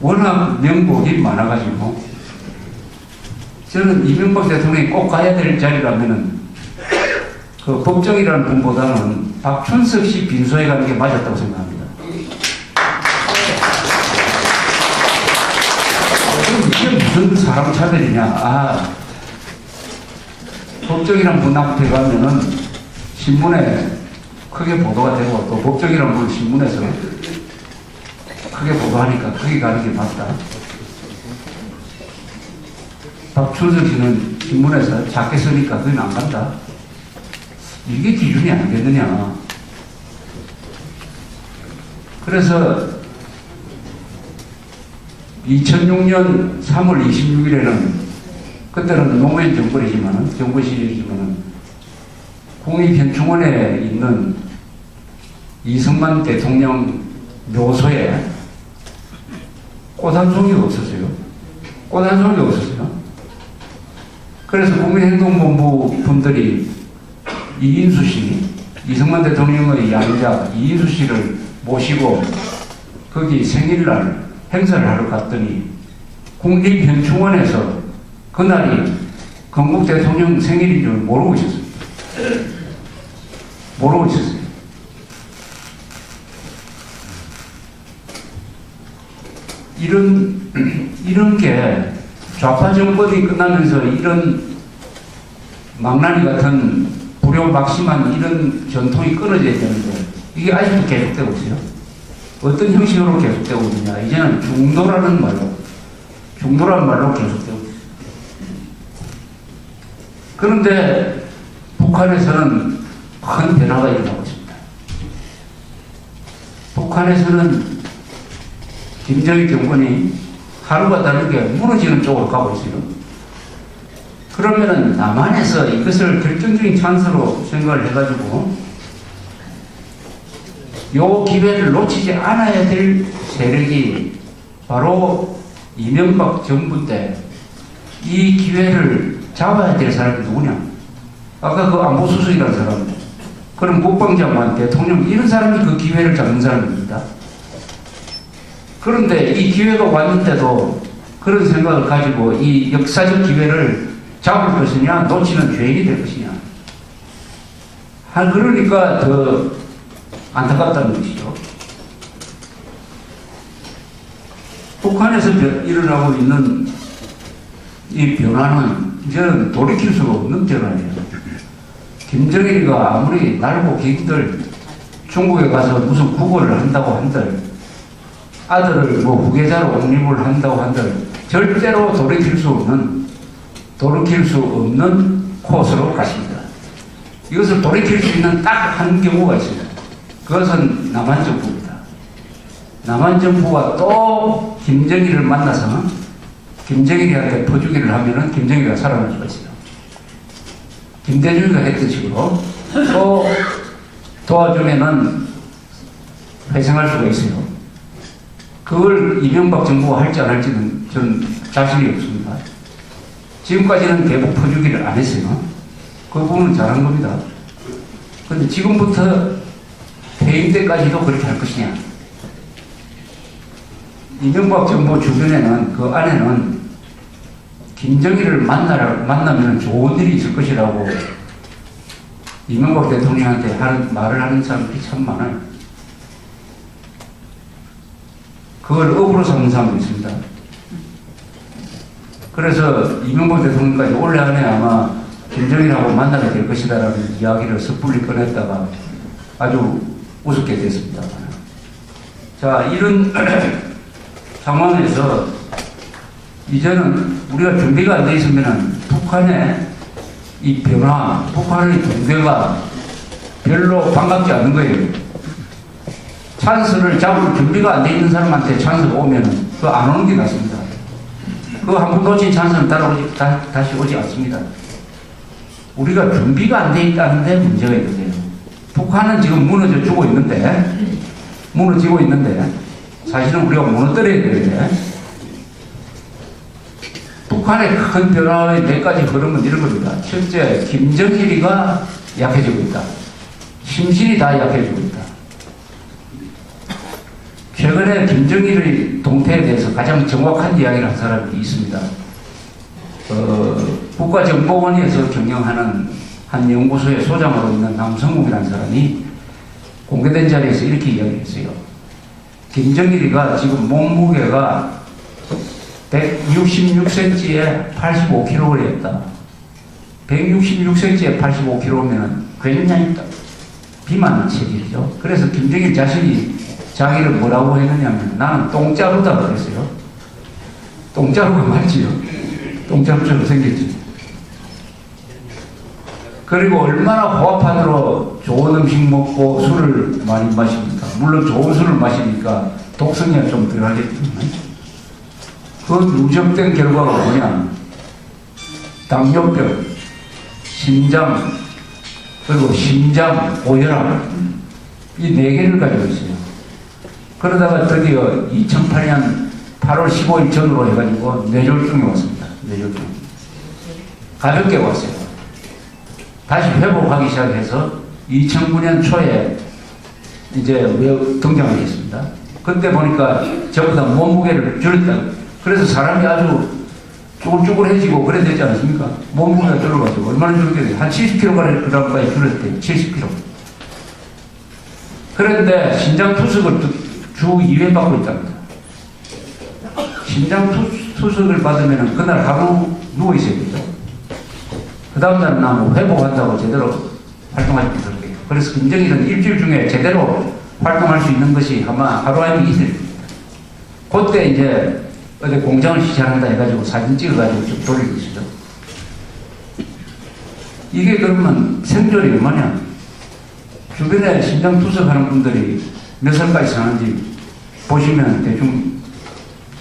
워낙 명복이 많아가지고 저는 이명박 대통령이 꼭 가야 될 자리라면은 그 법정이라는 분보다는 박춘석 씨 빈소에 가는 게 맞았다고 생각합니다. 이게 무슨 사람 차별이냐. 법정이라는 분 앞에 가면은 신문에 크게 보도가 되고 또 법정이라는 분 신문에서 크게 보도하니까 거기 가는 게 맞다. 박춘석 씨는 신문에서 작게 쓰니까 거긴 안 간다. 이게 기준이 아니겠느냐. 그래서 2006년 3월 26일에는 그때는 노무현 정부 시절이지만은 국립현충원에 있는 이승만 대통령 묘소에 꽃 한 송이 없었어요. 꽃 한 송이 없었어요. 그래서 국민행동본부 분들이 이인수 씨, 이승만 대통령의 양자 이인수 씨를 모시고 거기 생일날 행사를 하러 갔더니 국립현충원에서 그날이 건국 대통령 생일인 줄 모르고 있었어요. 모르고 있었어요. 이런 게 좌파 정권이 끝나면서 이런 망나니 같은 불효막심한 이런 전통이 끊어져야 되는데 이게 아직도 계속되고 있어요. 어떤 형식으로 계속되고 있느냐. 이제는 중도라는 말로 계속되고 있어요. 그런데 북한에서는 큰 변화가 일어나고 있습니다. 북한에서는 김정일 정권이 하루가 다르게 무너지는 쪽으로 가고 있어요. 그러면은 남한에서 이것을 결정적인 찬스로 생각을 해가지고 요 기회를 놓치지 않아야 될 세력이 바로 이명박 정부 때 이 기회를 잡아야 될 사람이 누구냐? 아까 그 안보수석이라는 사람, 그럼 국방장관, 대통령 이런 사람이 그 기회를 잡는 사람입니다. 그런데 이 기회가 왔는데도 그런 생각을 가지고 이 역사적 기회를 잡을 것이냐, 놓치는 죄인이 될 것이냐. 그러니까 더 안타깝다는 것이죠. 북한에서 일어나고 있는 이 변화는 이제는 돌이킬 수가 없는 변화예요. 김정일이가 아무리 날고 기기들 중국에 가서 무슨 국어를 한다고 한들 아들을 뭐 후계자로 옹립을 한다고 한들 절대로 돌이킬 수 없는 코스로 가십니다. 이것을 돌이킬 수 있는 딱 한 경우가 있습니다. 그것은 남한 정부입니다. 남한 정부가 또 김정일을 만나서 김정일이한테 퍼주기를 하면은 김정일이가 살아날 수가 있어요. 김대중이가 했던 식으로 또 도와주면은 회생할 수가 있어요. 그걸 이명박 정부가 할지 안 할지는 저는 자신이 없습니다. 지금까지는 대북 퍼주기를 안 했어요. 그 부분은 잘한 겁니다. 그런데 지금부터 퇴임 때까지도 그렇게 할 것이냐. 이명박 정부 주변에는 그 안에는 김정일을 만나면 좋은 일이 있을 것이라고 이명박 대통령한테 말을 하는 사람들이 참 많아요. 그걸 업으로 삼는 사람도 있습니다. 그래서 이명박 대통령까지 올해 안에 아마 김정일하고 만나게 될 것이다라는 이야기를 섣불리 꺼냈다가 아주 우습게 됐습니다. 자, 이런 상황에서 이제는 우리가 준비가 안 돼 있으면 북한의 이 변화, 북한의 붕괴가 별로 반갑지 않은 거예요. 찬스를 잡을 준비가 안 돼 있는 사람한테 찬스가 오면 그 안 오는 게 낫습니다. 그 한 번 놓친 찬스는 다시 오지 않습니다. 우리가 준비가 안 돼 있다는데 문제가 있는데요. 북한은 지금 무너지고 있는데 사실은 우리가 무너뜨려야 되는데 북한의 큰 변화의 몇 가지 흐름은 이런 겁니다. 첫째, 김정일이가 약해지고 있다. 심신이 다 약해지고 있다. 최근에 김정일의 동태에 대해서 가장 정확한 이야기를 한 사람이 있습니다. 국가정보원에서 경영하는 한 연구소의 소장으로 있는 남성욱이라는 사람이 공개된 자리에서 이렇게 이야기했어요. 김정일이가 지금 몸무게가 166cm에 85kg을 했다. 166cm에 85kg면 굉장히 비만 체질이죠. 그래서 김정일 자신이 자기를 뭐라고 했느냐면 나는 똥자루다 그랬어요. 똥자루가 맞지요. 똥자루처럼 생겼지. 그리고 얼마나 호화판으로 좋은 음식 먹고 술을 많이 마십니까? 물론 좋은 술을 마시니까 독성이 좀 들어가겠지만 그 누적된 결과가 뭐냐? 당뇨병, 심장, 그리고 심장, 고혈압 이 4개를 가지고 있어요. 그러다가 드디어 2008년 8월 15일 전후로 해가지고 뇌졸중이 왔습니다. 뇌졸중. 가볍게 왔어요. 다시 회복하기 시작해서 2009년 초에 이제 등장하겠습니다. 그때 보니까 저보다 몸무게를 줄였다. 그래서 사람이 아주 쭈글쭈글해지고 그래야 되지 않습니까? 몸무게가 줄어가지고 얼마나 줄었겠어요? 한 70kg까지 줄였대요. 70kg. 그런데 신장 투석을 주 2회 받고 있답니다. 신장 투석을 받으면 그날 하루 누워 있어야 되죠. 그 다음날은 뭐 회복한다고 제대로 활동하지 못할게요. 그래서 김정일은 일주일 중에 제대로 활동할 수 있는 것이 아마 하루 아니면 이틀입니다. 그때 이제 어디 공장을 시작한다 해가지고 사진 찍어가지고 좀 돌리고 있어요. 이게 그러면 생존이 얼마냐? 주변에 신장 투석하는 분들이 몇 살까지 사는지 보시면 대충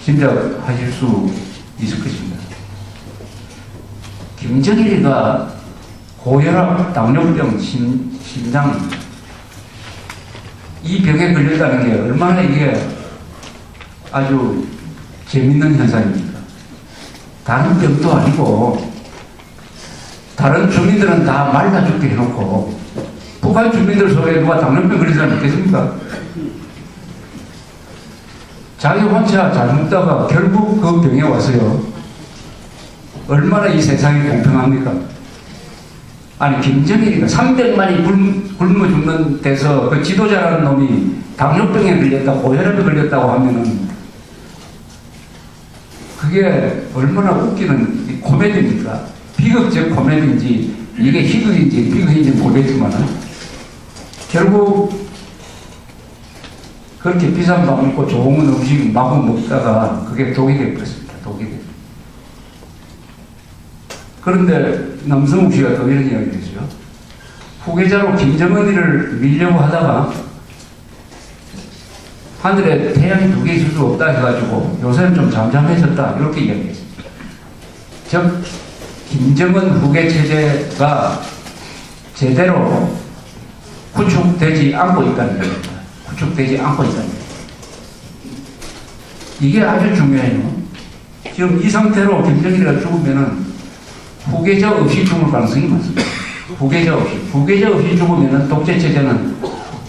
짐작하실 수 있을 것입니다. 김정일이가 고혈압, 당뇨병, 심장 이 병에 걸렸다는 게 얼마나 이게 아주 재밌는 현상입니까? 다른 병도 아니고 다른 주민들은 다 말라 죽게 해놓고 북한 주민들 속에 누가 당뇨병 걸린 사람 있겠습니까? 자기 혼자 잘 먹다가 결국 그 병에 왔어요. 얼마나 이 세상이 공평합니까? 아니 김정일이가 300만이 굶어 죽는 데서 그 지도자라는 놈이 당뇨병에 걸렸다 고혈압에 걸렸다고 하면은 그게 얼마나 웃기는 코미디입니까? 비극적 코미디인지 이게 희극인지 비극인지 모르겠지만 결국 그렇게 비싼 밥 먹고 좋은 음식 마구 먹다가 그게 독이 되어버렸습니다. 독이 돼. 그런데 남성욱 씨가 또 이런 이야기를 했어요. 후계자로 김정은이를 밀려고 하다가 하늘에 태양이 2개 있을 수 없다 해가지고 요새는 좀 잠잠해졌다 이렇게 이야기했습니다. 즉 김정은 후계 체제가 제대로 구축되지 않고 있다는 겁니다. 구축되지 않고 있다는 겁니다. 이게 아주 중요해요. 지금 이 상태로 김정일이가 죽으면은 후계자 없이 죽을 가능성이 많습니다. 후계자 없이 죽으면은 독재 체제는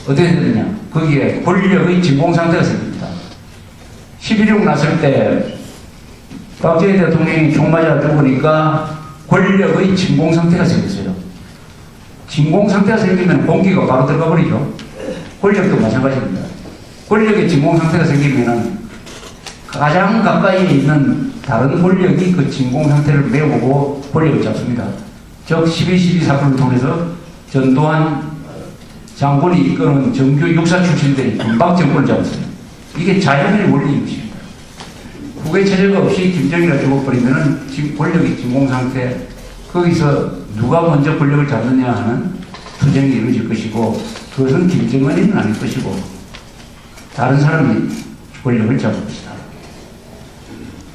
어떻게 되느냐? 거기에 권력의 진공 상태가 생깁니다. 11.6 났을 때 박정희 대통령이 총 맞아 죽으니까 권력의 진공 상태가 생겼어요. 진공 상태가 생기면 공기가 바로 들어가 버리죠. 권력도 마찬가지입니다. 권력의 진공 상태가 생기면은 가장 가까이에 있는 다른 권력이 그 진공 상태를 메우고 권력을 잡습니다. 즉 12.12 사건을 통해서 전두환 장군이 이끄는 정규 육사 출신들이 금방 정권을 잡았어요. 이게 자연의 원리인 것입니다. 후계 체제가 없이 김정일이가 죽어버리면은 권력의 진공 상태, 거기서 누가 먼저 권력을 잡느냐 하는 투쟁이 이루어질 것이고, 그것은 김정은이는 아닐 것이고, 다른 사람이 권력을 잡을 것이다.